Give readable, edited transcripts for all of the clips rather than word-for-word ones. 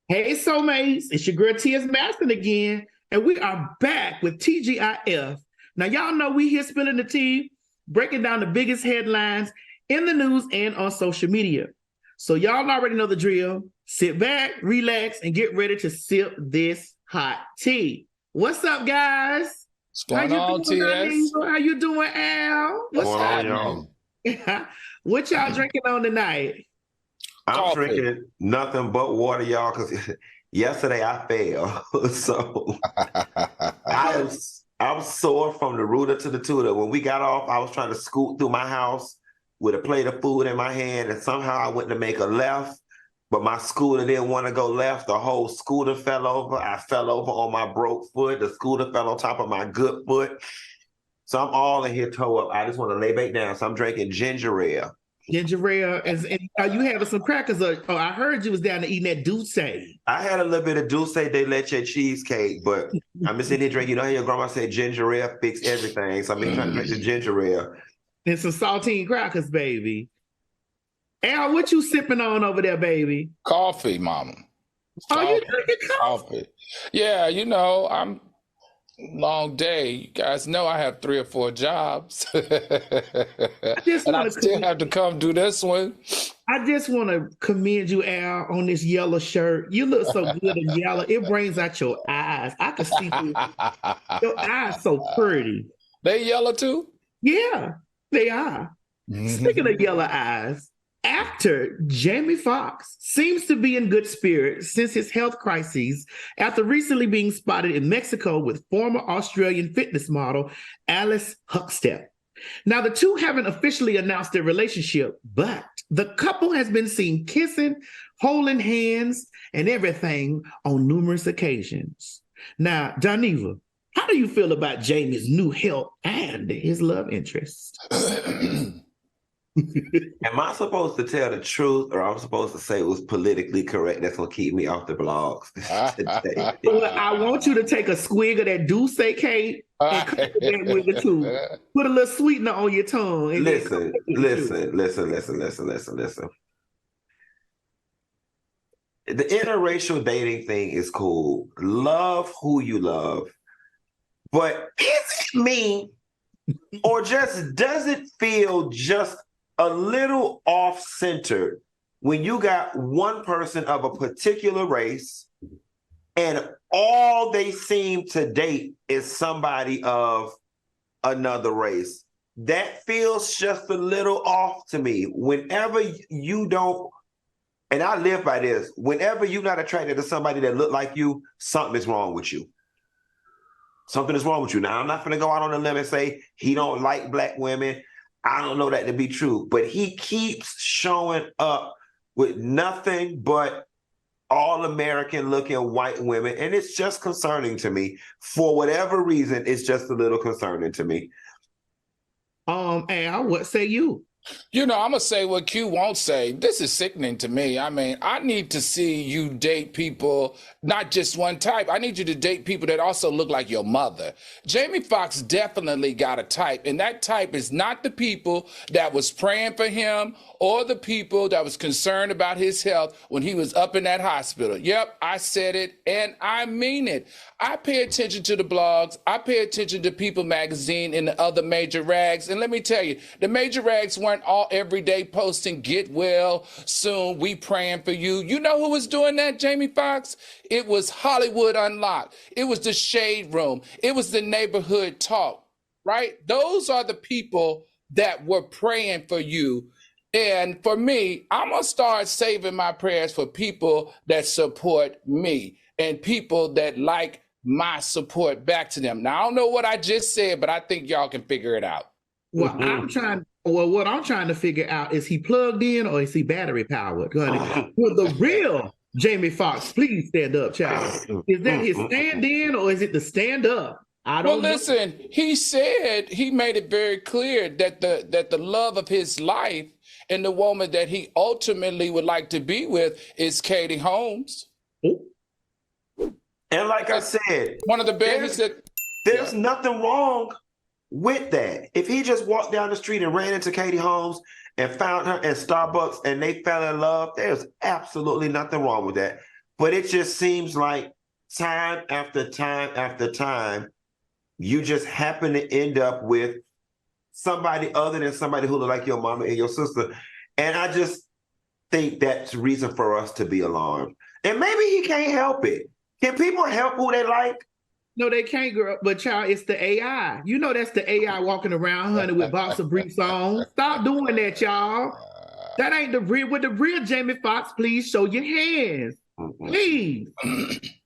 Hey, soulmates, it's your girl TS Madison again, and we are back with TGIF. Now, y'all know we here spilling the tea, breaking down the biggest headlines in the news and on social media. So y'all already know the drill. Sit back, relax, and get ready to sip this hot tea. What's up, guys? What's going on, TS? How you doing, Al? What's going on, y'all? What y'all drinking on tonight? I'm drinking nothing but water, y'all, because yesterday I failed. So I'm sore from the rooter to the tutor. When we got off, I was trying to scoot through my house with a plate of food in my hand, and somehow I went to make a left, but my scooter didn't want to go left. The whole scooter fell over. I fell over on my broke foot. The scooter fell on top of my good foot. So I'm all in here toe up. I just want to lay back down. So I'm drinking ginger ale. Ginger ale, and are you having some crackers? I heard you was down there eating that douce. I had a little bit of douce de leche cheesecake, but I'm just sitting here drinking. You know how your grandma said ginger ale fix everything? So I'm trying to drink the ginger ale. And some saltine crackers, baby. Al, what you sipping on over there, baby? Coffee, mama. Oh, you drinking coffee? Yeah, you know, I'm long day. You guys know I have 3 or 4 jobs. And I still have to come do this one. I just want to commend you, Al, on this yellow shirt. You look so good in yellow. It brings out your eyes. I can see through your eyes so pretty. They yellow too? Yeah, they are. Speaking of yellow eyes, actor Jamie Foxx seems to be in good spirits since his health crises after recently being spotted in Mexico with former Australian fitness model Alice Huckstep. Now, the two haven't officially announced their relationship, but the couple has been seen kissing, holding hands, and everything on numerous occasions. Now, Dineva, how do you feel about Jamie's new health and his love interest? Am I supposed to tell the truth, or I'm supposed to say it was politically correct? That's gonna keep me off the blogs today. Well, I want you to take a swig of that douce cake and cut that with the tube. Put a little sweetener on your tongue. And listen. The interracial dating thing is cool. Love who you love, but is it me, or just does it feel just a little off-centered when you got one person of a particular race and all they seem to date is somebody of another race? That feels just a little off to me. Whenever you don't, and I live by this, whenever you're not attracted to somebody that look like you, something is wrong with you. Something is wrong with you. Now, I'm not going to go out on a limb and say he don't like black women. I don't know that to be true, but he keeps showing up with nothing but all-American looking white women, and it's just concerning to me. For whatever reason, it's just a little concerning to me. Al, what say you? You know, I'm going to say what Q won't say. This is sickening to me. I mean, I need to see you date people, not just one type. I need you to date people that also look like your mother. Jamie Foxx definitely got a type, and that type is not the people that was praying for him or the people that was concerned about his health when he was up in that hospital. Yep, I said it, and I mean it. I pay attention to the blogs. I pay attention to People Magazine and the other major rags. And let me tell you, the major rags weren't all every day posting, get well soon, we praying for you. You know who was doing that, Jamie Foxx? It was Hollywood Unlocked. It was the Shade Room. It was the Neighborhood Talk, right? Those are the people that were praying for you. And for me, I'm going to start saving my prayers for people that support me and people that like my support back to them. Now, I don't know what I just said, but I think y'all can figure it out. Well, what I'm trying to figure out, is he plugged in or is he battery powered? Honey? Will the real Jamie Foxx please stand up, child? Is that his stand in or is it the stand up? I don't know. Listen, he said, he made it very clear that the love of his life and the woman that he ultimately would like to be with is Katie Holmes. Oh. And like I said, one of the babies there's nothing wrong with that. If he just walked down the street and ran into Katie Holmes and found her at Starbucks and they fell in love, there's absolutely nothing wrong with that. But it just seems like time after time after time, you just happen to end up with somebody other than somebody who look like your mama and your sister. And I just think that's reason for us to be alarmed. And maybe he can't help it. Can people help who they like? No, they can't, girl. But child, it's the AI. You know that's the AI walking around, honey, with boxer briefs on. Stop doing that, y'all. That ain't the real. With the real Jamie Foxx, please show your hands. Please.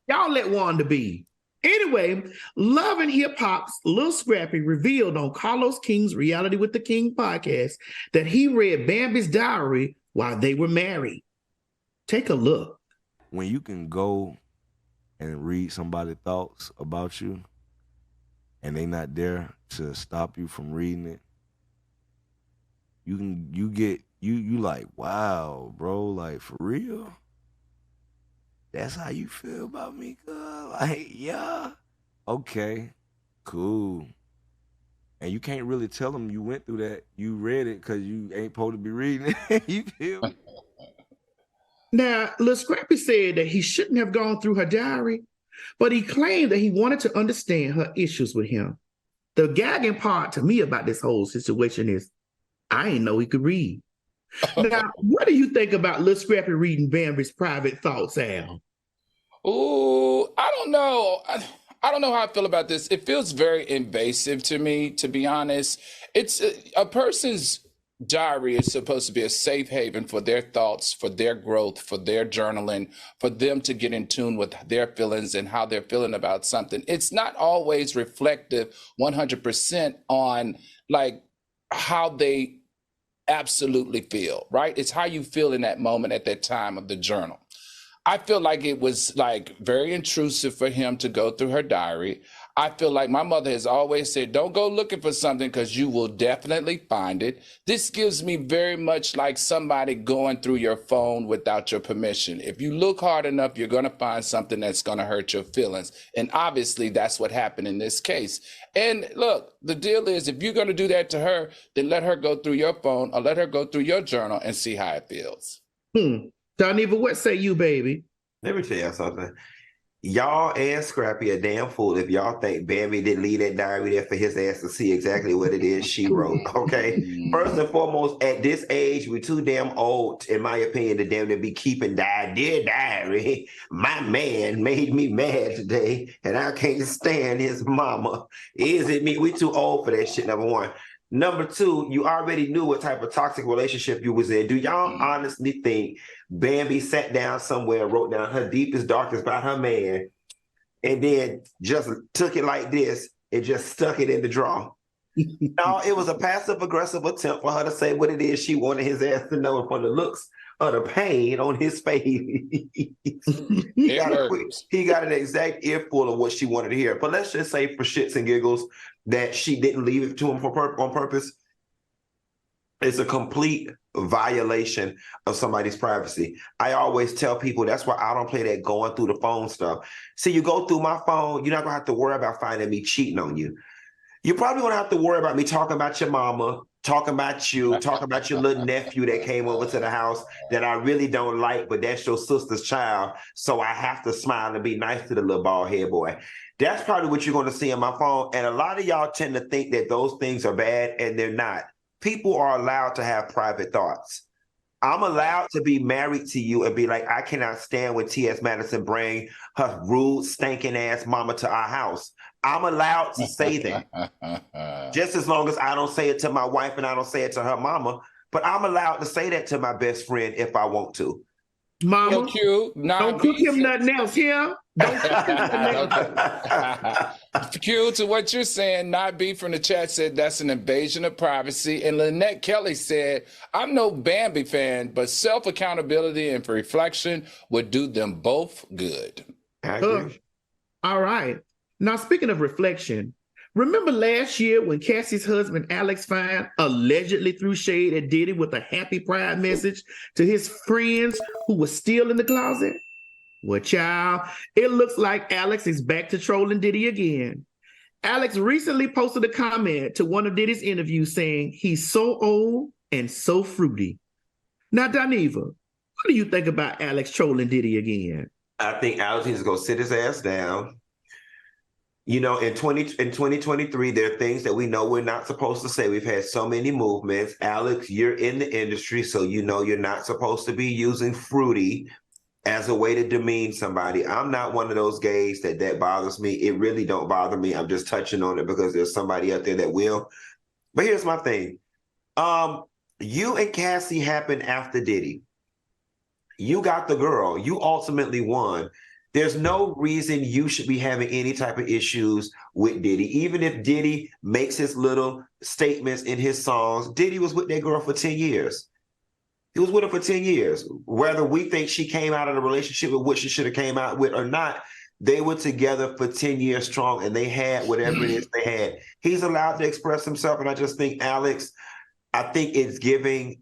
Y'all let Wanda be. Anyway, Love and Hip Hop's Lil Scrappy revealed on Carlos King's Reality with the King podcast that he read Bambi's diary while they were married. Take a look. When you can go and read somebody's thoughts about you and they not there to stop you from reading it, you like, wow, bro, like, for real? That's how you feel about me, girl? Like, yeah. Okay, cool. And you can't really tell them you went through that. You read it because you ain't supposed to be reading it. You feel me? Now, Lil Scrappy said that he shouldn't have gone through her diary, but he claimed that he wanted to understand her issues with him. The gagging part to me about this whole situation is I didn't know he could read. Now, what do you think about Lil Scrappy reading Bambi's private thoughts, Al? Ooh, I don't know. I don't know how I feel about this. It feels very invasive to me, to be honest. It's a person's diary is supposed to be a safe haven for their thoughts, for their growth, for their journaling, for them to get in tune with their feelings and how they're feeling about something. It's not always reflective 100% on like how they absolutely feel, right? It's how you feel in that moment at that time of the journal. I feel like it was like very intrusive for him to go through her diary. I feel like my mother has always said, don't go looking for something because you will definitely find it. This gives me very much like somebody going through your phone without your permission. If you look hard enough, you're going to find something that's going to hurt your feelings. And obviously that's what happened in this case. And look, the deal is if you're going to do that to her, then let her go through your phone or let her go through your journal and see how it feels. Dineva, what say you, baby? Let me tell y'all something. Y'all and Scrappy a damn fool if y'all think Bambi didn't leave that diary there for his ass to see exactly what it is she wrote, okay? First and foremost, at this age, we're too damn old, in my opinion, to damn to be keeping dear diary. My man made me mad today, and I can't stand his mama. Is it me? We too old for that shit, number one. Number two, you already knew what type of toxic relationship you was in. Do y'all honestly think Bambi sat down somewhere and wrote down her deepest, darkest about her man and then just took it like this and just stuck it in the drawer? No, it was a passive-aggressive attempt for her to say what it is she wanted his ass to know from the looks of the pain on his face. He got an exact earful of what she wanted to hear. But let's just say for shits and giggles that she didn't leave it to him on purpose. It's a complete violation of somebody's privacy. I always tell people that's why I don't play that going through the phone stuff. See, you go through my phone, you're not going to have to worry about finding me cheating on you. You're probably going to have to worry about me talking about your mama, talking about you, talking about your little nephew that came over to the house that I really don't like, but that's your sister's child. So I have to smile and be nice to the little bald head boy. That's probably what you're going to see on my phone. And a lot of y'all tend to think that those things are bad, and they're not. People are allowed to have private thoughts. I'm allowed to be married to you and be like, I cannot stand when TS Madison bring her rude, stinking ass mama to our house. I'm allowed to say that. Just as long as I don't say it to my wife and I don't say it to her mama, but I'm allowed to say that to my best friend if I want to. Mama, don't cook him nothing else here. Q, to what you're saying, Not B from the chat said that's an invasion of privacy. And Lynette Kelly said, I'm no Bambi fan, but self-accountability and for reflection would do them both good. I agree. All right. Now, speaking of reflection, remember last year when Cassie's husband, Alex Fine, allegedly threw shade at Diddy with a happy pride message to his friends who were still in the closet? Well, child, it looks like Alex is back to trolling Diddy again. Alex recently posted a comment to one of Diddy's interviews saying he's so old and so fruity. Now, Dineva, what do you think about Alex trolling Diddy again? I think Alex needs to go sit his ass down. You know, in 2023, there are things that we know we're not supposed to say. We've had so many movements. Alex, you're in the industry, so you know you're not supposed to be using fruity as a way to demean somebody. I'm not one of those gays that bothers me. It really don't bother me. I'm just touching on it because there's somebody out there that will. But here's my thing. You and Cassie happened after Diddy. You got the girl. You ultimately won. There's no reason you should be having any type of issues with Diddy. Even if Diddy makes his little statements in his songs, Diddy was with that girl for 10 years. He was with her for 10 years. Whether we think she came out of the relationship with what she should have came out with or not, they were together for 10 years strong, and they had whatever it is they had. He's allowed to express himself, and I just think, Alex, I think it's giving,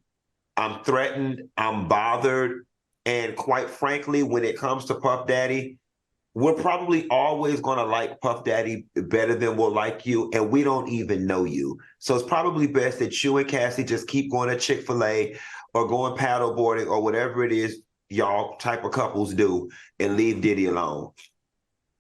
I'm threatened, I'm bothered, and quite frankly, when it comes to Puff Daddy, we're probably always going to like Puff Daddy better than we'll like you, and we don't even know you. So it's probably best that you and Cassie just keep going to Chick-fil-A or going paddleboarding or whatever it is y'all type of couples do, and leave Diddy alone.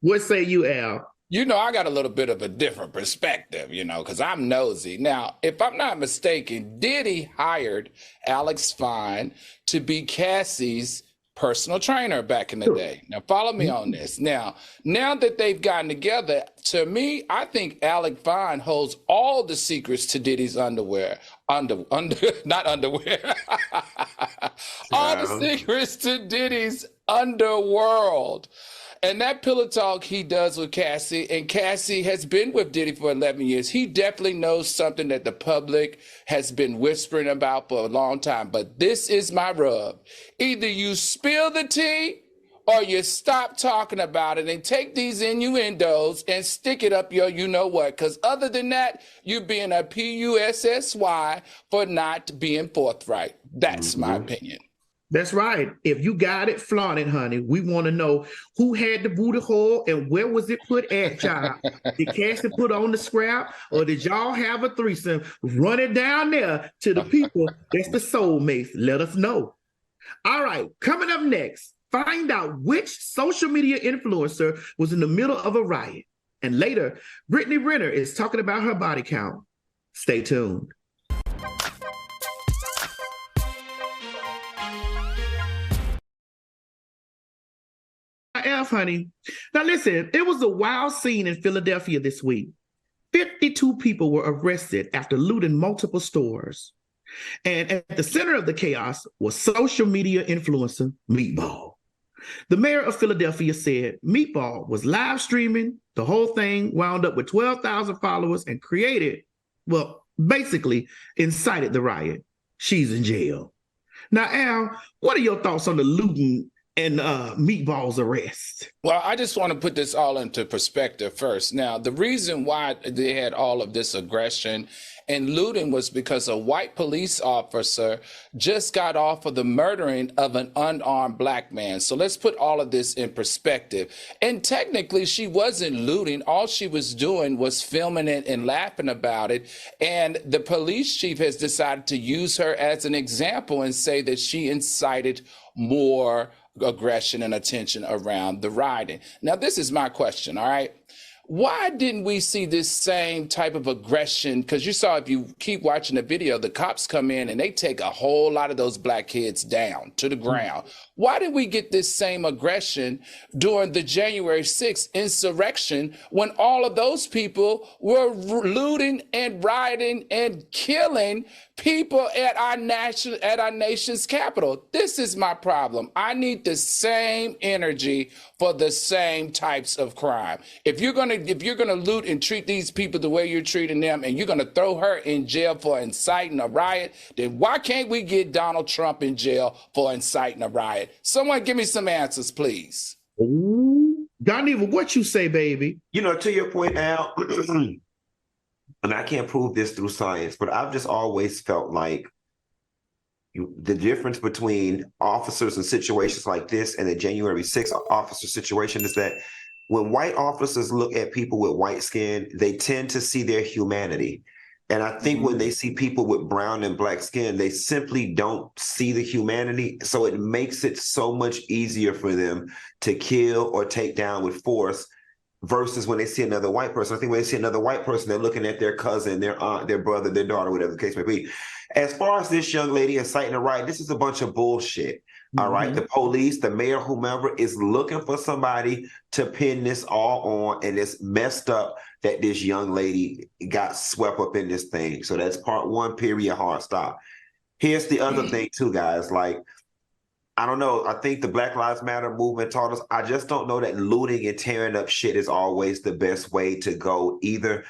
What say you, Al? You know, I got a little bit of a different perspective, you know, because I'm nosy. Now, if I'm not mistaken, Diddy hired Alex Fine to be Cassie's personal trainer back in the day. Now, follow me on this. Now that they've gotten together, to me, I think Alex Fine holds all the secrets to Diddy's underwear. Not underwear. All the secrets to Diddy's underworld. And that pillow talk he does with Cassie, and Cassie has been with Diddy for 11 years. He definitely knows something that the public has been whispering about for a long time. But this is my rub. Either you spill the tea or you stop talking about it and take these innuendos and stick it up your you-know-what. Because other than that, you're being a PUSSY for not being forthright. That's my opinion. That's right. If you got it, flaunt it, honey. We want to know who had the booty hole and where was it put at, y'all. Did Cassie put on the scrap, or did y'all have a threesome? Run it down there to the people that's the soulmates. Let us know. All right, coming up next, find out which social media influencer was in the middle of a riot. And later, Brittany Renner is talking about her body count. Stay tuned. Honey. Now listen, it was a wild scene in Philadelphia this week. 52 people were arrested after looting multiple stores. And at the center of the chaos was social media influencer Meatball. The mayor of Philadelphia said Meatball was live streaming. The whole thing wound up with 12,000 followers and basically incited the riot. She's in jail. Now, Al, what are your thoughts on the looting and Meatball's arrest? Well, I just want to put this all into perspective first. Now, the reason why they had all of this aggression and looting was because a white police officer just got off of the murdering of an unarmed black man. So let's put all of this in perspective. And technically, she wasn't looting. All she was doing was filming it and laughing about it. And the police chief has decided to use her as an example and say that she incited more aggression and attention around the rioting. Now, this is my question, all right? Why didn't we see this same type of aggression? Because you saw, if you keep watching the video, the cops come in and they take a whole lot of those black kids down to the ground. Why did we get this same aggression during the January 6th insurrection when all of those people were looting and rioting and killing people at our nation's capital? This is my problem. I need the same energy for the same types of crime. If you're gonna loot and treat these people the way you're treating them, and you're gonna throw her in jail for inciting a riot, then why can't we get Donald Trump in jail for inciting a riot? Someone give me some answers, please. Ooh, Dineva, what you say, baby? You know, to your point, Al, and I can't prove this through science, but I've just always felt like the difference between officers in situations like this and the January 6th officer situation is that when white officers look at people with white skin, they tend to see their humanity. And I think when they see people with brown and black skin, they simply don't see the humanity. So it makes it so much easier for them to kill or take down with force versus when they see another white person. I think when they see another white person, they're looking at their cousin, their aunt, their brother, their daughter, whatever the case may be. As far as this young lady inciting a riot, this is a bunch of bullshit. All right. The police, the mayor, whomever is looking for somebody to pin this all on. And it's messed up that this young lady got swept up in this thing. So that's part one, period, hard stop. Here's the other thing too, guys. Like, I don't know. I think the Black Lives Matter movement taught us. I just don't know that looting and tearing up shit is always the best way to go either.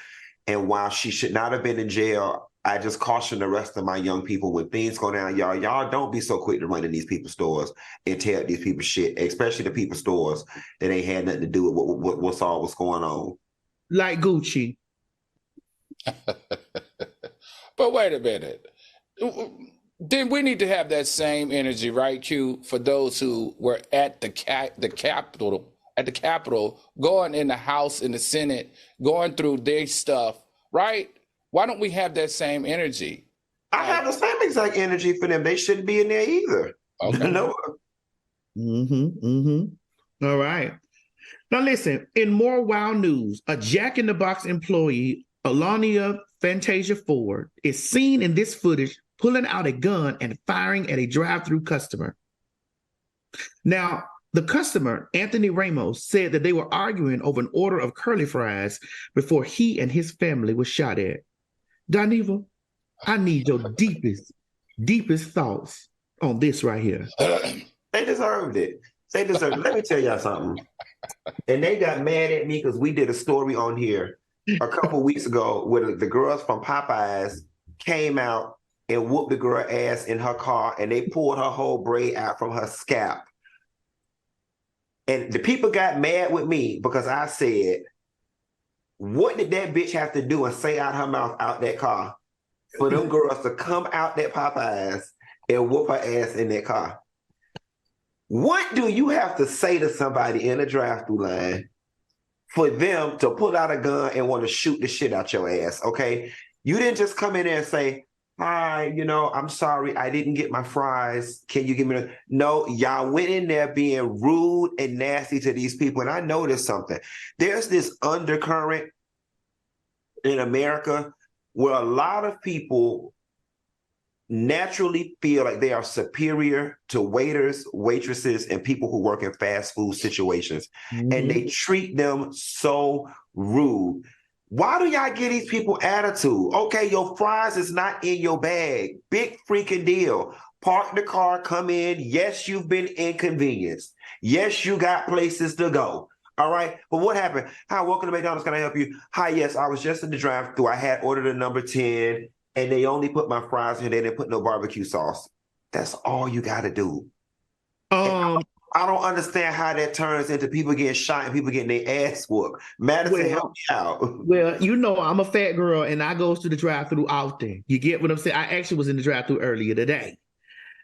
And while she should not have been in jail, I just caution the rest of my young people when things go down, y'all don't be so quick to run in these people's stores and tear up these people's shit, especially the people's stores that ain't had nothing to do with what's going on. Like Gucci. But wait a minute. Then we need to have that same energy, right, Q, for those who were at the Capitol, going in the House, in the Senate, going through their stuff, right? Why don't we have that same energy? I have the same exact energy for them. They shouldn't be in there either. Okay. No. All right. Now listen, in more wild news, a Jack in the Box employee, Alania Fantasia Ford, is seen in this footage pulling out a gun and firing at a drive-through customer. Now, the customer, Anthony Ramos, said that they were arguing over an order of curly fries before he and his family were shot at. Dineva, I need your deepest thoughts on this right here. They deserved it. They deserved it. Let me tell y'all something. And they got mad at me because we did a story on here a couple weeks ago where the girls from Popeyes came out and whooped the girl ass in her car, and they pulled her whole braid out from her scalp. And the people got mad with me because I said, what did that bitch have to do and say out her mouth out that car for them girls to come out that Popeyes and whoop her ass in that car? What do you have to say to somebody in a drive-through line for them to pull out a gun and want to shoot the shit out your ass, okay? You didn't just come in there and say, hi, I'm sorry, I didn't get my fries. Can you give me the... No, y'all went in there being rude and nasty to these people. And I noticed something. There's this undercurrent in America where a lot of people naturally feel like they are superior to waiters, waitresses, and people who work in fast food situations. And they treat them so rude. Why do y'all give these people attitude? Okay, your fries is not in your bag. Big freaking deal. Park the car, come in. Yes, you've been inconvenienced. Yes, you got places to go. All right, but what happened? Hi, welcome to McDonald's. Can I help you? Hi, yes, I was just in the drive-thru. I had ordered a number 10, and they only put my fries in. They didn't put no barbecue sauce. That's all you got to do. I don't understand how that turns into people getting shot and people getting their ass whooped. Madison, help me out. Well, I'm a fat girl and I goes to the drive-thru often. You get what I'm saying? I actually was in the drive-thru earlier today.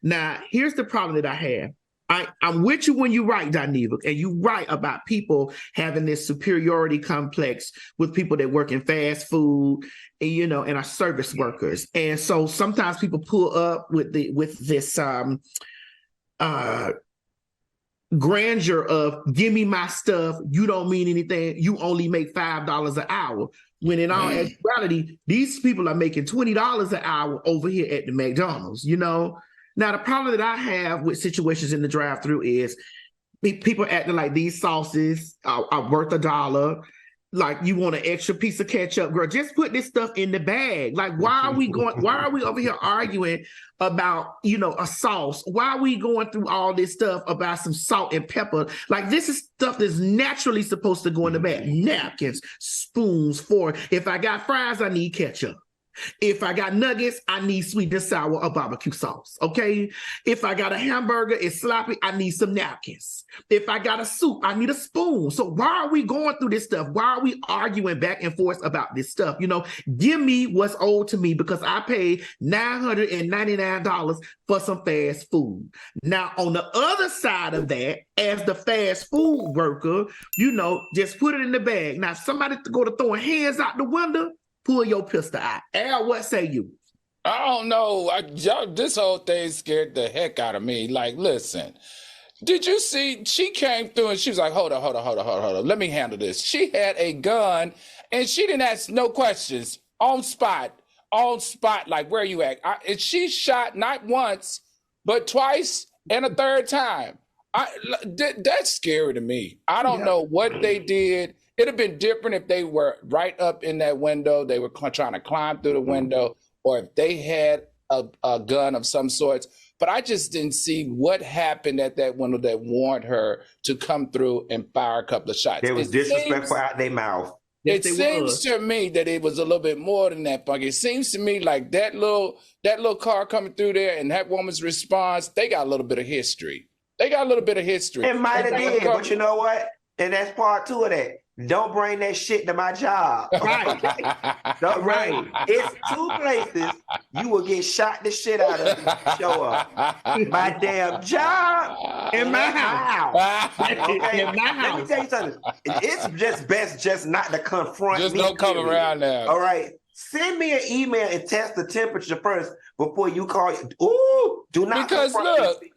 Now, here's the problem that I have. I'm with you when you write, Dineva, and you write about people having this superiority complex with people that work in fast food, and, and are service workers. And so sometimes people pull up with this grandeur of give me my stuff, you don't mean anything, you only make $5 an hour. When in all actuality, these people are making $20 an hour over here at the McDonald's, Now, the problem that I have with situations in the drive-thru is people acting like these sauces are worth $1. Like, you want an extra piece of ketchup, girl, just put this stuff in the bag. Like, why are we over here arguing about, a sauce? Why are we going through all this stuff about some salt and pepper? Like, this is stuff that's naturally supposed to go in the bag. Napkins, spoons, fork. If I got fries, I need ketchup. If I got nuggets, I need sweet and sour or barbecue sauce, okay? If I got a hamburger, it's sloppy, I need some napkins. If I got a soup, I need a spoon. So why are we going through this stuff? Why are we arguing back and forth about this stuff? Give me what's owed to me because I paid $999 for some fast food. Now, on the other side of that, as the fast food worker, just put it in the bag. Now, if somebody go to throwing hands out the window, pull your pistol out. Al, what say you? I don't know. This whole thing scared the heck out of me. Like, listen, did you see? She came through and she was like, hold on. Let me handle this. She had a gun and she didn't ask no questions. On spot, like, where you at? And she shot not once, but twice and a third time. That's scary to me. I don't know what they did. It'd have been different if they were right up in that window. They were trying to climb through the window, or if they had a gun of some sorts. But I just didn't see what happened at that window that warranted her to come through and fire a couple of shots. There was disrespectful out their mouth. It seems to me that it was a little bit more than that, Funky. It seems to me like that little car coming through there and that woman's response, they got a little bit of history. It might have did, but you know what? And that's part 2 of that. Don't bring that shit to my job. Right. Right. It's 2 places you will get shot the shit out of if you show up. My damn job. In my house. Okay? In my house. Let me tell you something. It's just best just not to confront just me. Just don't come around now. All right. Send me an email and test the temperature first before you call. Ooh, do not confront me.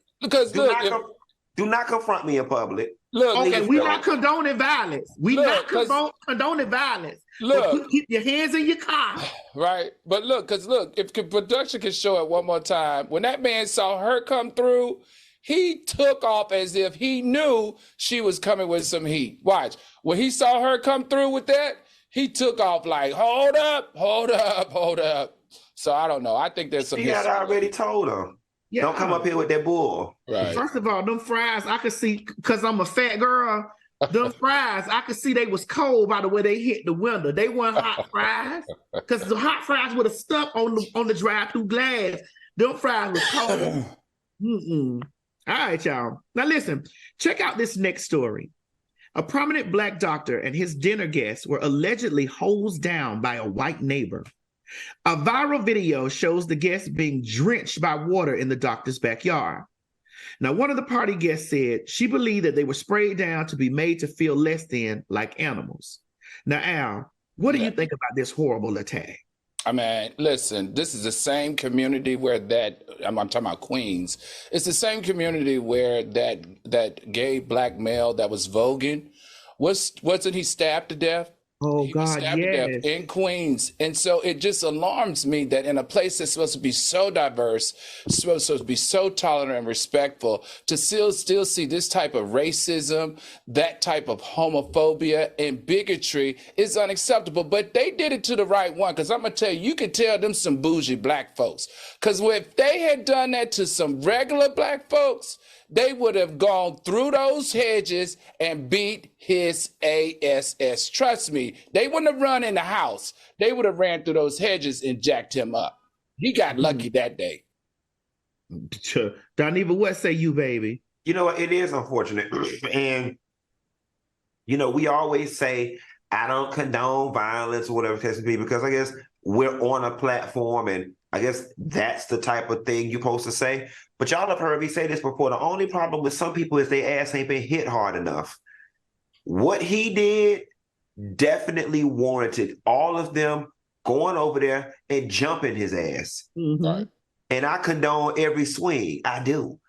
Do not confront me in public. Look, okay, we're not condoning violence. We're not condoning violence. Look, keep your hands in your car. Right. But look, if production can show it one more time, when that man saw her come through, he took off as if he knew she was coming with some heat. Watch. When he saw her come through with that, he took off like, hold up. So I don't know. I think there's some. She had already told her. Yeah. Don't come up here with that bull. Right. First of all, them fries, I could see, because I'm a fat girl, them fries, I could see they was cold by the way they hit the window. They weren't hot fries, because the hot fries would have stuck on the drive-through glass. Them fries was cold. All right, y'all. Now listen, check out this next story. A prominent Black doctor and his dinner guests were allegedly hosed down by a white neighbor. A viral video shows the guests being drenched by water in the doctor's backyard. Now, one of the party guests said she believed that they were sprayed down to be made to feel less than like animals. Now, Al, what do you think about this horrible attack? I mean, listen, this is the same community where I'm talking about Queens. It's the same community where that gay Black male that was voguing, wasn't he stabbed to death? Oh, God, yes. In Queens. And so it just alarms me that in a place that's supposed to be so diverse, supposed to be so tolerant and respectful, to still see this type of racism, that type of homophobia and bigotry is unacceptable. But they did it to the right one, because I'm going to tell you, you could tell them some bougie Black folks. Because if they had done that to some regular Black folks, they would have gone through those hedges and beat his ass. Trust me, they wouldn't have run in the house. They would have ran through those hedges and jacked him up. He got lucky that day. Dineva, what say you, baby? You know what? It is unfortunate. And, you know, we always say, I don't condone violence or whatever it has to be, because I guess we're on a platform and I guess that's the type of thing you're supposed to say. But y'all have heard me say this before. The only problem with some people is their ass ain't been hit hard enough. What he did definitely warranted all of them going over there and jumping his ass. Mm-hmm. And I condone every swing. I do.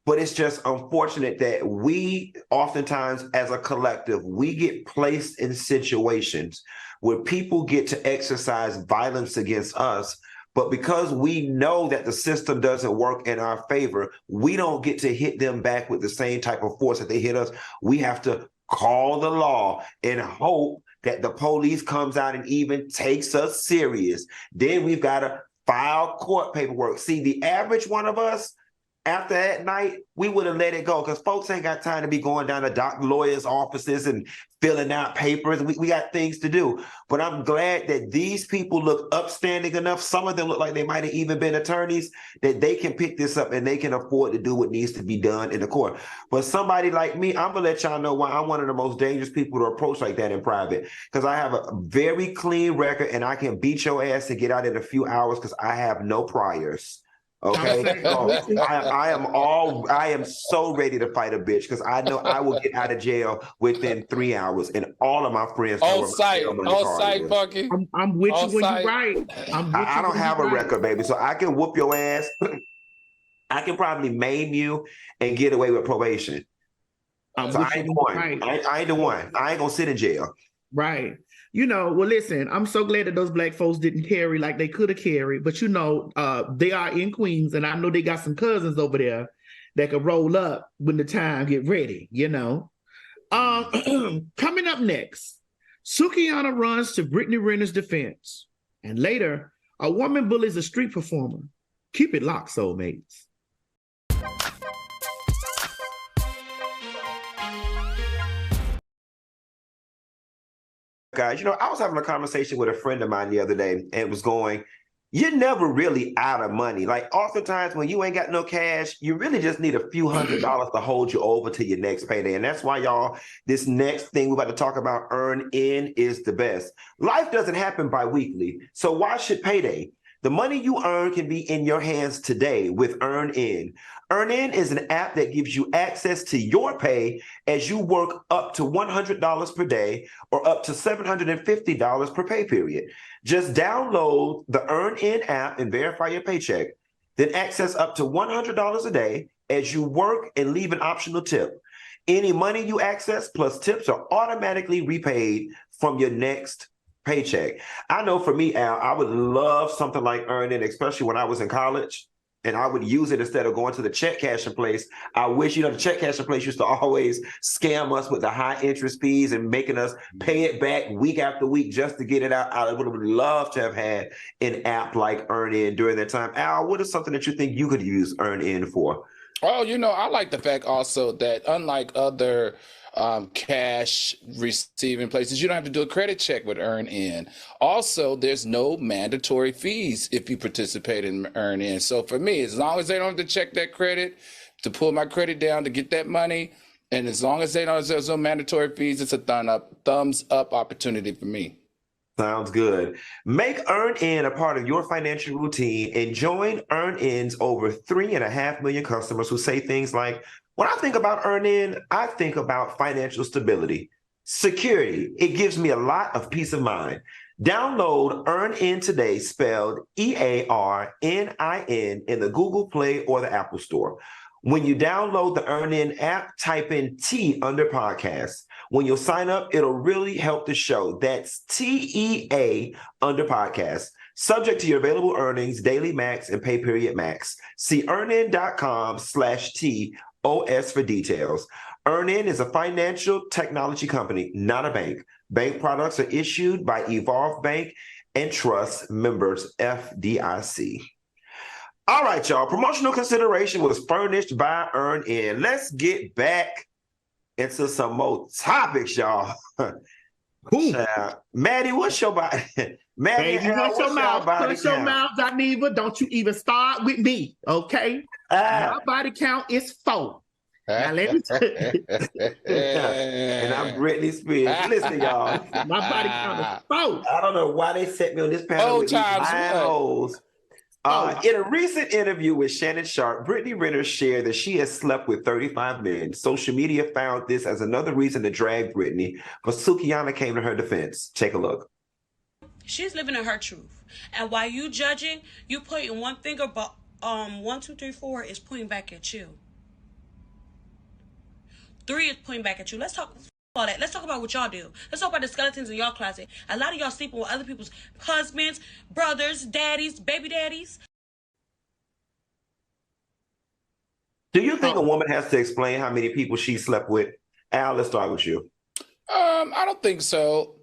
But it's just unfortunate that we oftentimes as a collective, we get placed in situations where people get to exercise violence against us. But because we know that the system doesn't work in our favor, we don't get to hit them back with the same type of force that they hit us. We have to call the law and hope that the police comes out and even takes us serious. Then we've got to file court paperwork. See, the average one of us, after that night, we would have let it go, because folks ain't got time to be going down to lawyers' offices and filling out papers. We got things to do. But I'm glad that these people look upstanding enough. Some of them look like they might have even been attorneys, that they can pick this up and they can afford to do what needs to be done in the court. But somebody like me, I'm going to let y'all know why I'm one of the most dangerous people to approach like that in private, because I have a very clean record and I can beat your ass to get out in a few hours because I have no priors. Okay, so I am so ready to fight a bitch because I know I will get out of jail within 3 hours, and all of my friends know where my bail money card is. Funky. I'm with you when you're right. I don't have a record, baby, so I can whoop your ass. I can probably maim you and get away with probation. So I ain't the one. Right. I ain't the one. I ain't gonna sit in jail. Right. Well, listen, I'm so glad that those black folks didn't carry like they could have carried, but they are in Queens, and I know they got some cousins over there that could roll up when the time get ready, Coming up next, Sukihana runs to Brittany Renner's defense, and later, a woman bullies a street performer. Keep it locked, soulmates. Guys, I was having a conversation with a friend of mine the other day, and it was going, you're never really out of money. Like, oftentimes when you ain't got no cash, you really just need a few $100s to hold you over to your next payday. And that's why, y'all, this next thing we're about to talk about, Earn In, is the best. Life doesn't happen bi-weekly, so why should payday? The money you earn can be in your hands today with Earn In. Earn In is an app that gives you access to your pay as you work up to $100 per day or up to $750 per pay period. Just download the Earn In app and verify your paycheck. Then access up to $100 a day as you work and leave an optional tip. Any money you access plus tips are automatically repaid from your next paycheck. I know for me, Al, I would love something like Earn In, especially when I was in college, and I would use it instead of going to the check cashing place. I wish, the check cashing place used to always scam us with the high interest fees and making us pay it back week after week just to get it out. I would have loved to have had an app like Earn In during that time. Al, what is something that you think you could use Earn In for? Oh, I like the fact also that unlike other cash receiving places, you don't have to do a credit check with Earn In. Also, there's no mandatory fees if you participate in Earn In. So for me, as long as they don't have to check that credit to pull my credit down to get that money, and as long as there's no mandatory fees, it's a thumbs up opportunity for me. Sounds good. Make Earn In a part of your financial routine and join Earn In's over 3.5 million customers who say things like, when I think about Earn In, I think about financial stability, security. It gives me a lot of peace of mind. Download Earn In today, spelled EARNIN, in the Google Play or the Apple Store. When you download the Earn In app, type in T under podcast. When you sign up, it'll really help the show. That's TEA under podcast. Subject to your available earnings, daily max, and pay period max. See earnin.com/TOS for details. Earn In is a financial technology company, not a bank. Bank products are issued by Evolve Bank and Trust, members FDIC. All right, y'all. Promotional consideration was furnished by Earn In. Let's get back into some more topics, y'all. Maddie, what's your body? Maddie, what's your mouth? What's your mouth, Dineva? Don't you even start with me, okay? My body count is 4. Now let me tell you. And I'm Brittany Spears. Listen, y'all. My body count is 4. I don't know why they set me on this panel with these hoes. In a recent interview with Shannon Sharp, Brittany Renner shared that she has slept with 35 men. Social media found this as another reason to drag Brittany, but Sukihana came to her defense. Take a look. She's living in her truth. And while you judging, you pointing one finger, but 1, 2, 3, 4 is pointing back at you. 3 is pointing back at you. Let's talk about that. Let's talk about what y'all do. Let's talk about the skeletons in y'all closet. A lot of y'all sleeping with other people's husbands, brothers, daddies, baby daddies. Do you think a woman has to explain how many people she slept with? Al, let's start with you. I don't think so.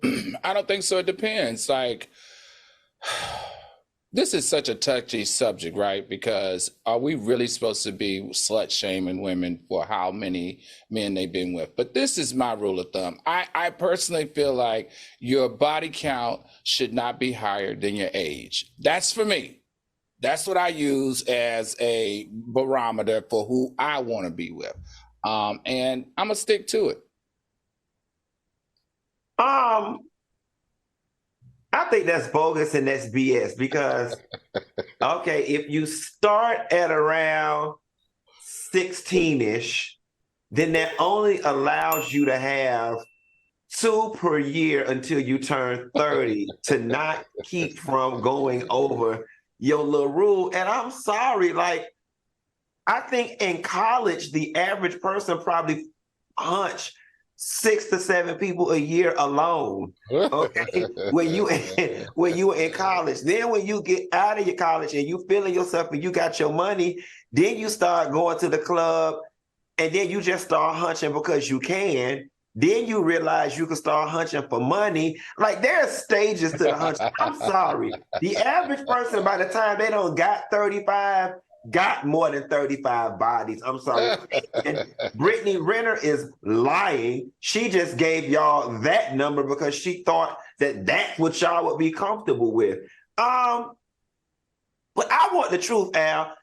I don't think so. It depends. Like, this is such a touchy subject, right? Because are we really supposed to be slut shaming women for how many men they've been with? But this is my rule of thumb. I personally feel like your body count should not be higher than your age. That's for me. That's what I use as a barometer for who I want to be with. And I'm going to stick to it. I I think that's bogus and that's BS because, okay, if you start at around 16-ish, then that only allows you to have 2 per year until you turn 30 to not keep from going over your little rule. And I'm sorry, like, I think in college, the average person probably hunch 6 to 7 people a year alone. Okay, when you were in college, then when you get out of your college and you feeling yourself and you got your money, then you start going to the club, and then you just start hunching because you can. Then you realize you can start hunching for money. Like, there are stages to the hunch. I'm sorry, the average person by the time they don't got 35. Got more than 35 bodies. I'm sorry. And Brittany Renner is lying. She just gave y'all that number because she thought that that's what y'all would be comfortable with. But I want the truth, Al.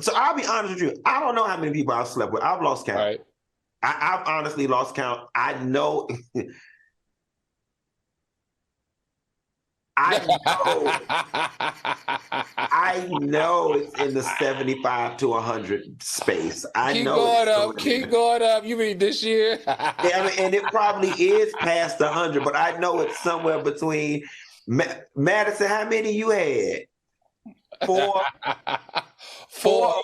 So I'll be honest with you. I don't know how many people I've slept with. I've lost count. Right. I've honestly lost count. I know. I know it's in the 75 to 100 space. Keep going up. You mean this year? Yeah, and it probably is past 100, but I know it's somewhere between. Madison, how many you had? 4. 4.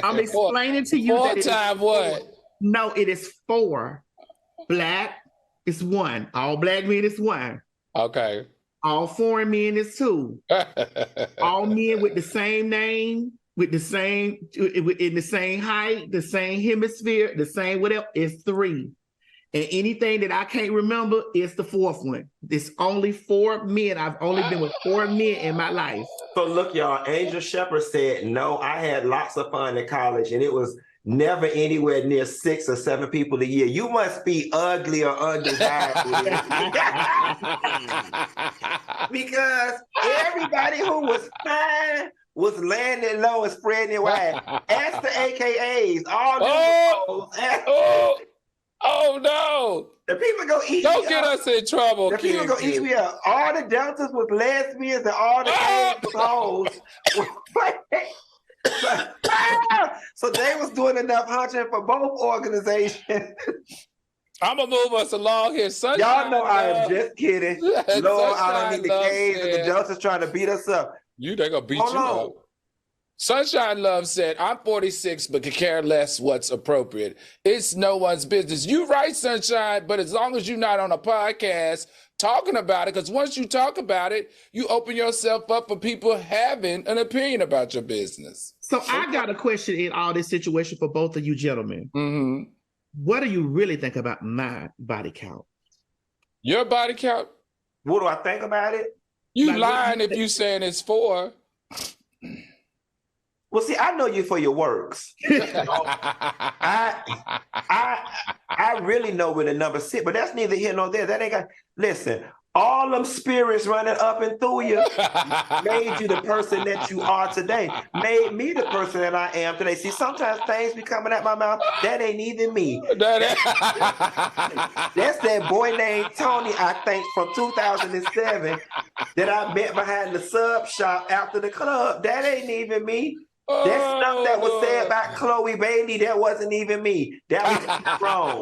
I'm explaining to you 4 that times what? No, it is 4. Black is 1. All black men is 1. Okay. All foreign men is 2. All men with the same name, with the same in the same height, the same hemisphere, the same whatever is 3. And anything that I can't remember is the 4th one. It's only 4 men. I've only been with 4 men in my life. So look, y'all, Angel Shepherd said, no, I had lots of fun in college and it was never anywhere near 6 or 7 people a year. You must be ugly or undesirable. Because everybody who was fine was landing low and spreading their wide. Ask the AKAs. Oh no! The people go eat. Don't get us in trouble. The people go eat me up. All the deltas was lesbians and all the gays was hoes. So they was doing enough hunting for both organizations. I'm gonna move us along here. Sunshine, y'all know I am just kidding. Lord, I don't need the gays and the deltas trying to beat us up. They gonna beat you up. Sunshine Love said, I'm 46, but could care less what's appropriate. It's no one's business. You right, Sunshine, but as long as you're not on a podcast talking about it, because once you talk about it, you open yourself up for people having an opinion about your business. So I got a question in all this situation for both of you gentlemen. Mm-hmm. What do you really think about my body count? Your body count? What do I think about it? You lying if you saying it's 4. Well, see, I know you for your works. I really know where the number sit, but that's neither here nor there. That ain't got. Listen, all them spirits running up and through you made you the person that you are today. Made me the person that I am today. See, sometimes things be coming out my mouth that ain't even me. That's that boy named Tony, I think, from 2007 that I met behind the sub shop after the club. That ain't even me. That stuff that was said about Chloe Bailey, that wasn't even me. That was Tyrone.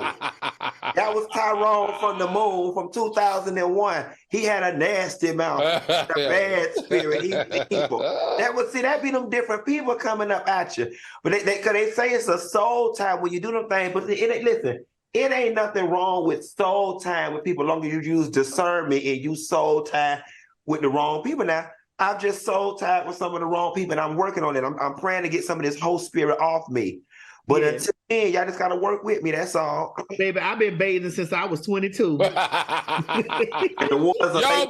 That was Tyrone from the Moon from 2001. He had a nasty mouth, a bad spirit. He people. That be them different people coming up at you. But they say it's a soul tie when you do them things. But listen, it ain't nothing wrong with soul time with people, as long as you use discernment and you soul tie with the wrong people. Now, I've just soul tied with some of the wrong people, and I'm working on it. I'm praying to get some of this whole spirit off me. But until then, y'all just gotta work with me. That's all. Baby, I've been bathing since I was 22. Y'all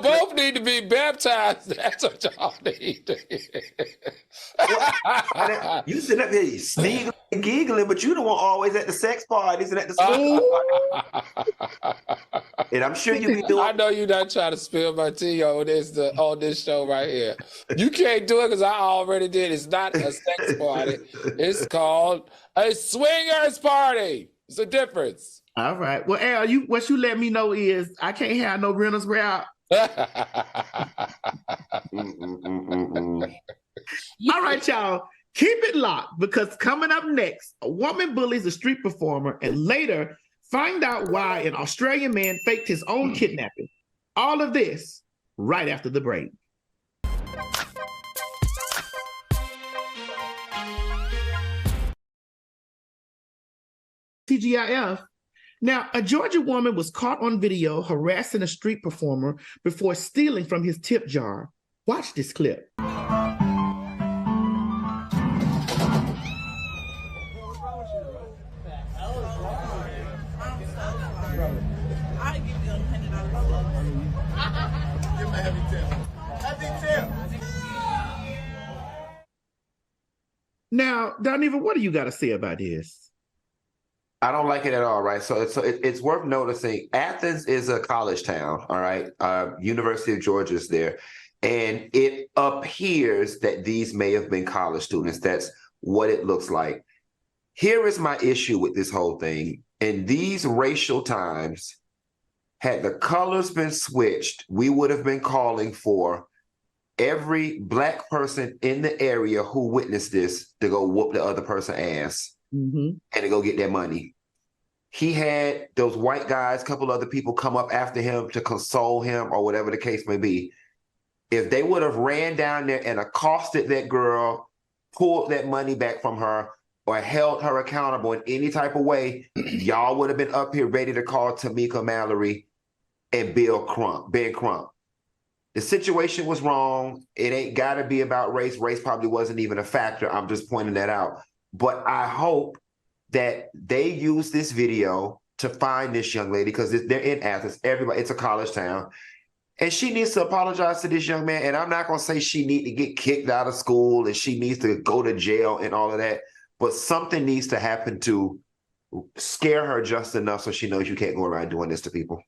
both need to be baptized. That's what y'all need. You sit up here sneaking and giggling, but you the one always at the sex parties and at the school. And I'm sure you be doing. I know you're not trying to spill my tea on this show right here. You can't do it because I already did. It's not a sex party. It's called a swingers party. It's a difference. All right. Well, Al, what you let me know is I can't have no Reynolds route All right, y'all. Keep it locked because coming up next, a woman bullies a street performer and later find out why an Australian man faked his own kidnapping. All of this right after the break. TGIF. Now, a Georgia woman was caught on video harassing a street performer before stealing from his tip jar. Watch this clip. Now, Dineva, what do you got to say about this? I don't like it at all, right? So it's worth noticing Athens is a college town, all right? University of Georgia is there. And it appears that these may have been college students. That's what it looks like. Here is my issue with this whole thing. In these racial times, had the colors been switched, we would have been calling for every Black person in the area who witnessed this to go whoop the other person's ass and to go get their money. He had those white guys, a couple other people come up after him to console him or whatever the case may be. If they would have ran down there and accosted that girl, pulled that money back from her, or held her accountable in any type of way, y'all would have been up here ready to call Tamika Mallory and Ben Crump. The situation was wrong. It ain't got to be about race. Race probably wasn't even a factor. I'm just pointing that out. But I hope that they use this video to find this young lady because they're in Athens. Everybody, it's a college town. And she needs to apologize to this young man. And I'm not going to say she needs to get kicked out of school and she needs to go to jail and all of that. But something needs to happen to scare her just enough so she knows you can't go around doing this to people.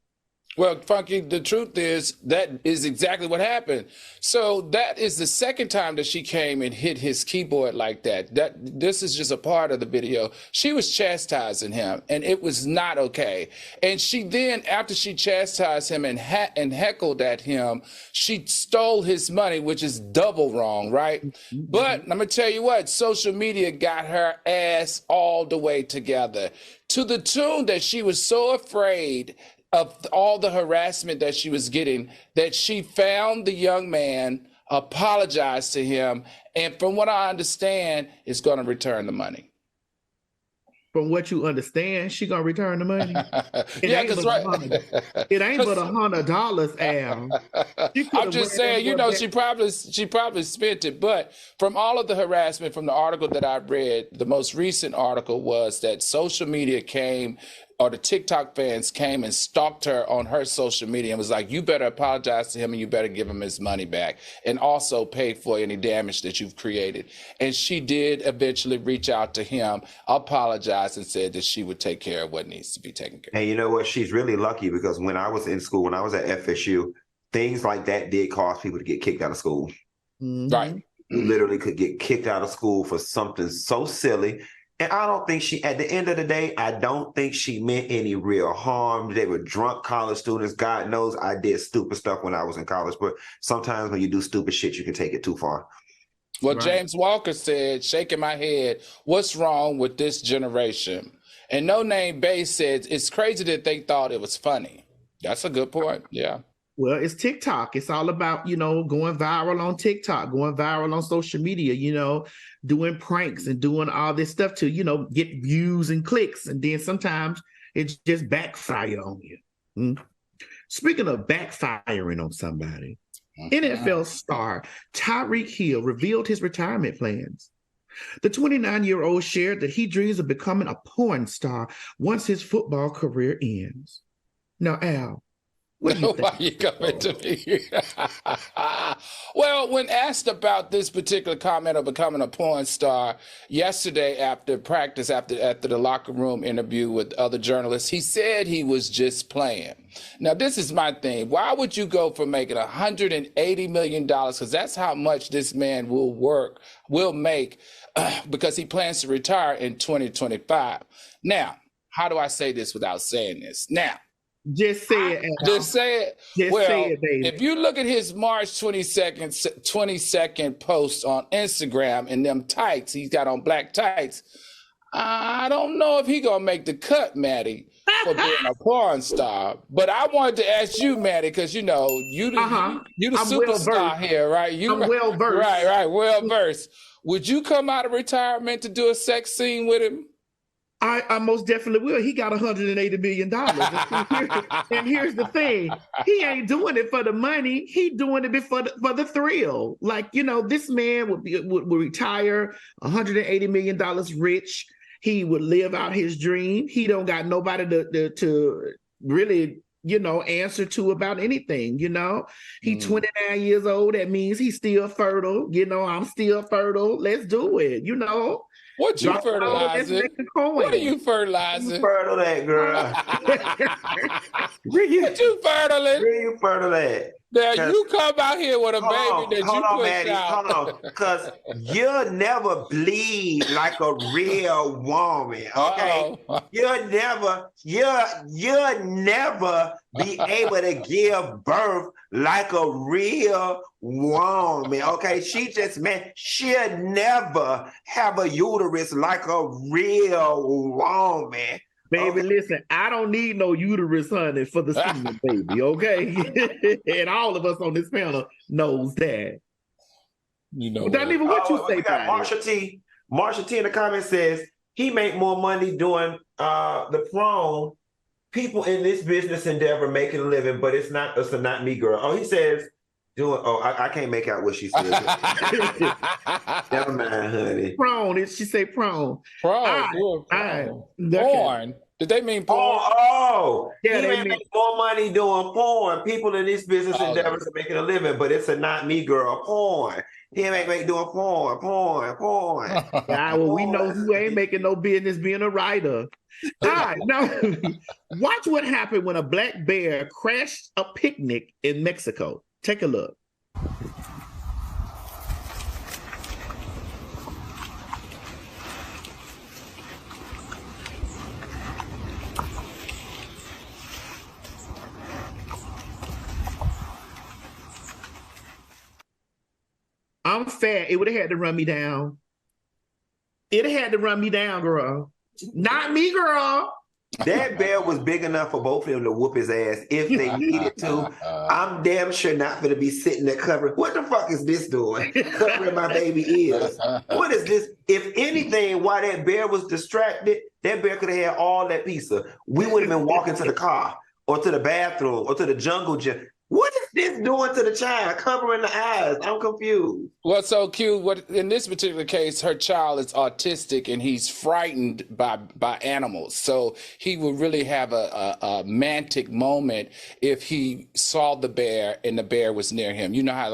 Well, Funky, the truth is that is exactly what happened. So that is the second time that she came and hit his keyboard like that. This is just a part of the video. She was chastising him, and it was not okay. And she then, after she chastised him and heckled at him, she stole his money, which is double wrong, right? But I'm gonna tell you what, social media got her ass all the way together to the tune that she was so afraid of all the harassment that she was getting, that she found the young man, apologized to him, and from what I understand, is going to return the money. From what you understand, she going to return the money? Yeah, because right. It ain't but $100, Al. I'm just saying, you know, she probably spent it. But from all of the harassment from the article that I read, the most recent article was that social media came, or the TikTok fans came and stalked her on her social media and was like, you better apologize to him and you better give him his money back and also pay for any damage that you've created. And she did eventually reach out to him, apologize, and said that she would take care of what needs to be taken care of. And you know what? She's really lucky because when I was in school, when I was at FSU, things like that did cause people to get kicked out of school. Right. You literally could get kicked out of school for something so silly. And I don't think she, at the end of the day, I don't think she meant any real harm. They were drunk college students. God knows I did stupid stuff when I was in college. But sometimes when you do stupid shit, you can take it too far. Well, right. James Walker said, shaking my head, what's wrong with this generation? And No Name Bass said, it's crazy that they thought it was funny. That's a good point. Yeah. Well, it's TikTok. It's all about, you know, going viral on TikTok, going viral on social media, you know, doing pranks and doing all this stuff to, you know, get views and clicks. And then sometimes it just backfire on you. Speaking of backfiring on somebody, NFL star Tyreek Hill revealed his retirement plans. The 29-year-old shared that he dreams of becoming a porn star once his football career ends. Now, Al, why are you coming to me? Well, when asked about this particular comment of becoming a porn star yesterday after practice, after the locker room interview with other journalists, he said he was just playing. Now, this is my thing. Why would you go from making $180 million? Because that's how much this man will make because he plans to retire in 2025. Now, how do I say this without saying this? Now, Just say it. Al. Just say it. Just say it, baby. If you look at his March 22nd post on Instagram and them tights, he's got on black tights. I don't know if he gonna make the cut, Maddie, for being a porn star. But I wanted to ask you, Maddie, because you know you the superstar here, right? I'm well versed. Right, well versed. Would you come out of retirement to do a sex scene with him? I most definitely will. He got $180 million. And here's the thing. He ain't doing it for the money. He doing it for the thrill. Like, you know, this man would retire $180 million rich. He would live out his dream. He don't got nobody to really, you know, answer to about anything, you know. He's 29 years old. That means he's still fertile. You know, I'm still fertile. Let's do it, you know. What you fertilizing? What are you fertilizing? Fertile that girl. What you fertiling? Where you fertile at? Now you come out here with a baby that you push out. Hold on, because you'll never bleed like a real woman. Okay, you'll never be able to give birth like a real woman. Okay, she'll never have a uterus like a real woman. Baby, listen, I don't need no uterus, honey, for the semen, baby, okay? And all of us on this panel knows that. You know, Dineva, what you say, Marsha T. Marsha T in the comments says he make more money doing the prom. People in this business endeavor making a living, but it's a not me girl. Oh, he says I can't make out what she said. Never mind, honey. Prone. She say prone. Prone. Porn. Did they mean porn? Yeah, they make more money doing porn. People in this business endeavors are making a living, but it's a not me girl porn. He ain't make doing porn. Yeah, well, we know who ain't making no business being a writer. All right, now watch what happened when a black bear crashed a picnic in Mexico. Take a look. I'm fat. It would have had to run me down. It had to run me down, girl. Not me, girl. That bear was big enough for both of them to whoop his ass if they needed to. I'm damn sure not going to be sitting there covering. What the fuck is this doing? Covering my baby ears. What is this? If anything, while that bear was distracted, that bear could have had all that pizza. We would have been walking to the car or to the bathroom or to the jungle gym. What is this doing to the child? Covering the eyes. I'm confused. Well, so cute. What in this particular case, her child is autistic and he's frightened by animals. So he would really have a mantic moment if he saw the bear and the bear was near him. You know how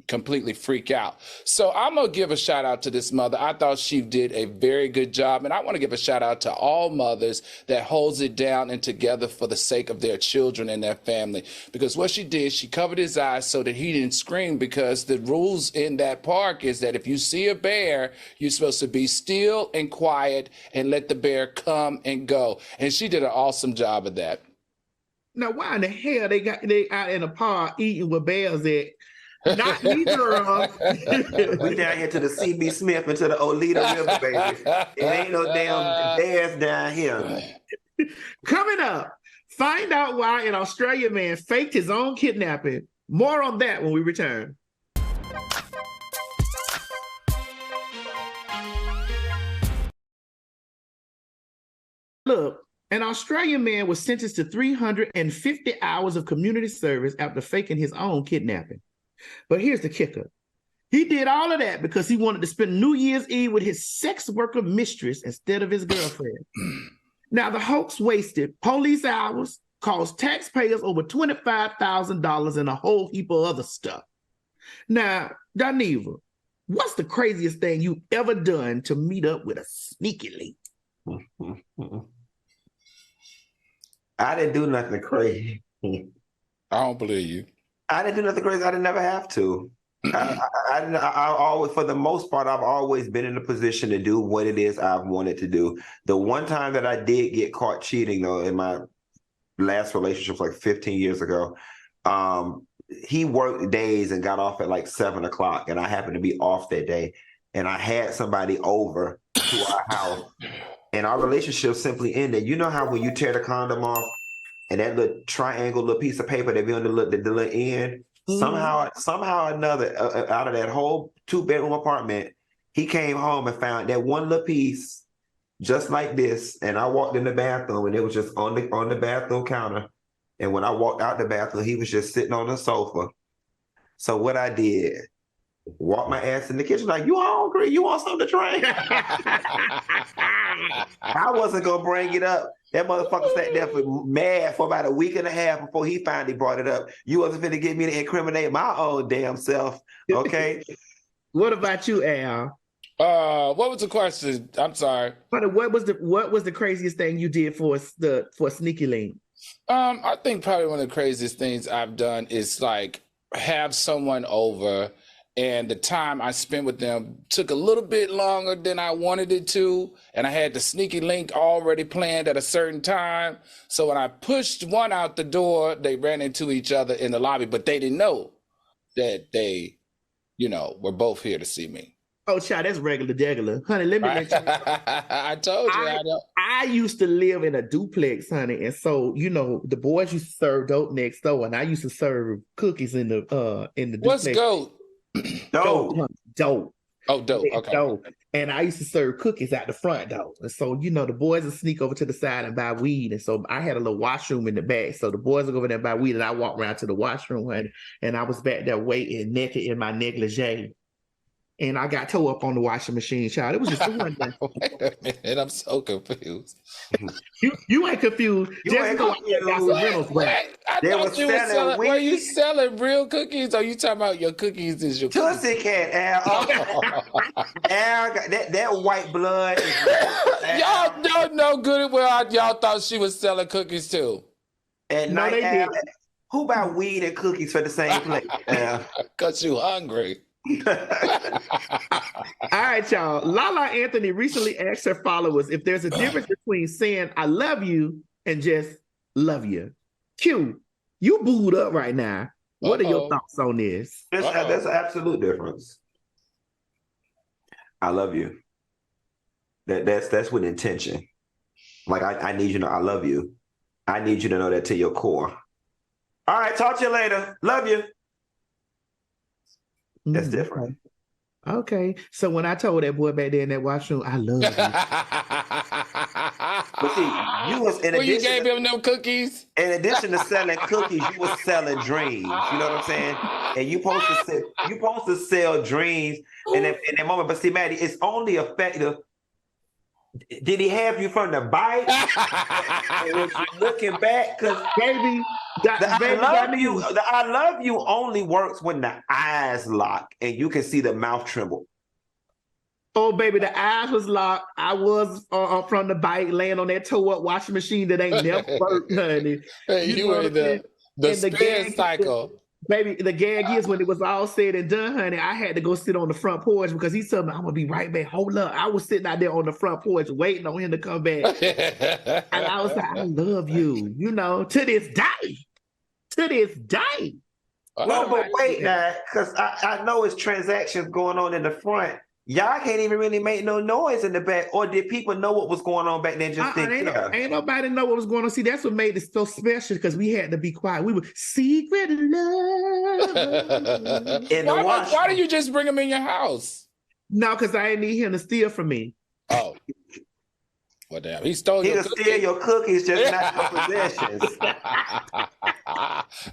completely freak out. So I'm gonna give a shout out to this mother. I thought she did a very good job, and I want to give a shout out to all mothers that holds it down and together for the sake of their children and their family. Because what she did, she covered his eyes so that he didn't scream, because the rules in that park is that if you see a bear, you're supposed to be still and quiet and let the bear come and go. And she did an awesome job of that. Now, why in the hell they out in the park eating with bears at? Not neither of them. We down here to the CB Smith and to the Oleta River, baby. It ain't no damn bears down here. Coming up, find out why an Australian man faked his own kidnapping. More on that when we return. Look, an Australian man was sentenced to 350 hours of community service after faking his own kidnapping. But here's the kicker. He did all of that because he wanted to spend New Year's Eve with his sex worker mistress instead of his girlfriend. Now, the hoax wasted police hours, cost taxpayers over $25,000 and a whole heap of other stuff. Now, Dineva, what's the craziest thing you ever done to meet up with a sneaky link? I didn't do nothing crazy. I don't believe you. I didn't do nothing crazy. I didn't never have to. I always, for the most part, I've always been in a position to do what it is I've wanted to do. The one time that I did get caught cheating, though, in my last relationship was like 15 years ago. He worked days and got off at like 7 o'clock, and I happened to be off that day, and I had somebody over to our house, and our relationship simply ended. You know how when you tear the condom off, and that little triangle, little piece of paper that be on the little end, somehow or another, out of that whole 2-bedroom apartment, he came home and found that one little piece, just like this. And I walked in the bathroom, and it was just on the bathroom counter. And when I walked out the bathroom, he was just sitting on the sofa. So what I did, walked my ass in the kitchen, like, you hungry? You want something to drink? I wasn't gonna bring it up. That motherfucker sat there mad for about a week and a half before he finally brought it up. You wasn't finna get me to incriminate my own damn self, okay? What about you, Al? What was the question? I'm sorry. What was the craziest thing you did for Sneaky Link? I think probably one of the craziest things I've done is like have someone over, and the time I spent with them took a little bit longer than I wanted it to, and I had the Sneaky Link already planned at a certain time. So when I pushed one out the door, they ran into each other in the lobby, but they didn't know that they, were both here to see me. Oh, child, that's regular. Honey, let me let you know. I told you. I used to live in a duplex, honey. And so, the boys used to serve dope next door, and I used to serve cookies in the duplex. What's goat? Dope. Oh, dope. Okay. Dope. And I used to serve cookies out the front door. And so, the boys would sneak over to the side and buy weed. And so I had a little washroom in the back. So the boys would go over there and buy weed, and I walked around to the washroom, honey, and I was back there waiting naked in my negligee. And I got towed up on the washing machine, child. It was just one thing. Wait a minute, I'm so confused. You ain't confused. Just know I got some Reynolds back. I thought you were selling. Were you selling real cookies? Or you talking about your cookies is your cookies? Pussycat, Al. Al, that white blood. Y'all don't know good and well. Y'all thought she was selling cookies too. And no, they did. Who buy weed and cookies for the same place? Because you hungry. All right, y'all. Lala Anthony recently asked her followers if there's a difference between saying I love you and just love you. Q, you booed up right now. What are your thoughts on this? There's an absolute difference. I love you. That's with intention. Like I need you to know I love you. I need you to know that to your core. All right, talk to you later. Love you. That's different. Okay. So when I told that boy back there in that washroom, I love you. But see, you was you gave him them cookies. In addition to selling cookies, you was selling dreams. You know what I'm saying? And you supposed to sell dreams in that moment. But see, Maddie, it's only effective. Did he have you from the bite? And was you looking back? Because baby, I love you only works when the eyes lock and you can see the mouth tremble. Oh, baby, the eyes was locked. I was from the bike laying on that toe-up washing machine that ain't never worked, honey. Hey, you were the spin cycle. Baby, the gag is when it was all said and done, honey, I had to go sit on the front porch because he told me, I'm going to be right back. Hold up. I was sitting out there on the front porch waiting on him to come back. And I was like, I love you, to this day. To this day. No, but wait now, because I know it's transactions going on in the front. Y'all can't even really make no noise in the back. Or did people know what was going on back then? Ain't nobody know what was going on. See, that's what made it so special because we had to be quiet. We were secret love. Why do you just bring him in your house? No, because I didn't need him to steal from me. Oh. Well, damn, he stole your cookies. He'll steal your cookies, just not your possessions.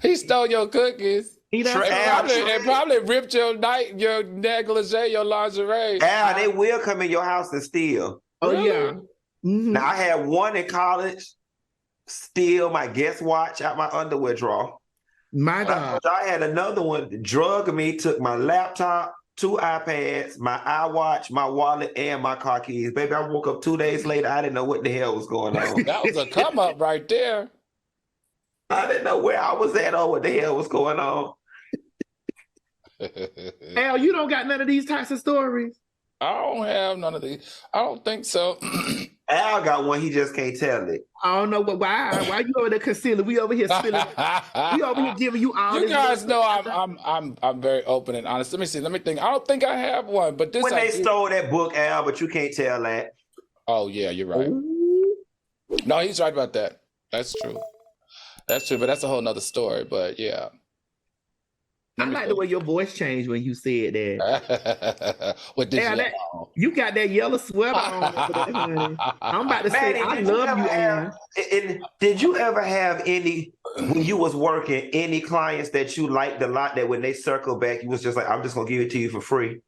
He stole your cookies. He probably ripped your negligee, your lingerie. Al, they will come in your house and steal. Oh, really? Yeah. Mm-hmm. Now, I had one in college steal my guest watch out my underwear drawer. My God. I had another one drug me, took my laptop, 2 iPads, my iWatch, my wallet, and my car keys. Baby, I woke up 2 days later. I didn't know what the hell was going on. That was a come up right there. I didn't know where I was at or what the hell was going on. Al, you don't got none of these types of stories? I don't have none of these. I don't think so. Al got one. He just can't tell it. I don't know why you over there concealing? We over here spilling. We over here giving you all. You guys know I'm very open and honest. Let me see. Let me think. I don't think I have one, but this when they stole that book, Al, but you can't tell that. Oh yeah, you're right. Ooh. No, he's right about that. That's true. That's true, but that's a whole nother story. But yeah. I like the way your voice changed when you said that. With this you got that yellow sweater on. Honey. I'm about to say, I love you, Al. Did you ever have any, when you was working, any clients that you liked a lot that when they circle back, you was just like, I'm just going to give it to you for free?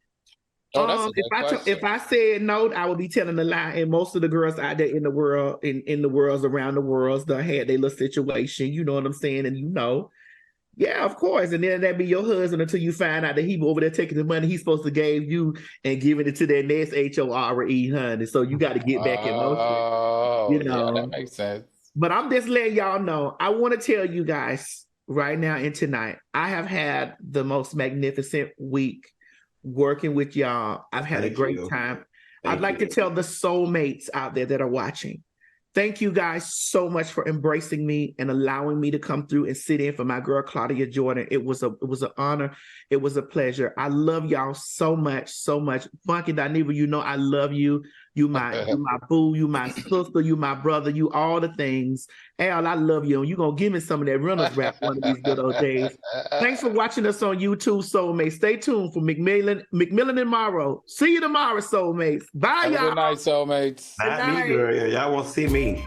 If I said no, I would be telling a lie. And most of the girls out there in the world, in the worlds around the world, they had their little situation. You know what I'm saying? And you know. Yeah, of course. And then that'd be your husband until you find out that he over there taking the money he's supposed to give you and giving it to that next HORE, honey. So you got to get back in motion. You know, yeah, that makes sense. But I'm just letting y'all know. I want to tell you guys right now and tonight, I have had the most magnificent week working with y'all. I've had a great time. I'd like to tell the soulmates out there that are watching. Thank you guys so much for embracing me and allowing me to come through and sit in for my girl Claudia Jordan. It was an honor. It was a pleasure. I love y'all so much, so much. Funky Dineva, you know I love you. You my boo, you my sister, you my brother, you all the things. Al, I love you. And you gonna give me some of that Reynolds rap one of these good old days. Thanks for watching us on YouTube, soulmates. Stay tuned for McMillan and Morrow. See you tomorrow, soulmates. Bye, y'all. Good night, soulmates. Not me, girl. Y'all won't see me.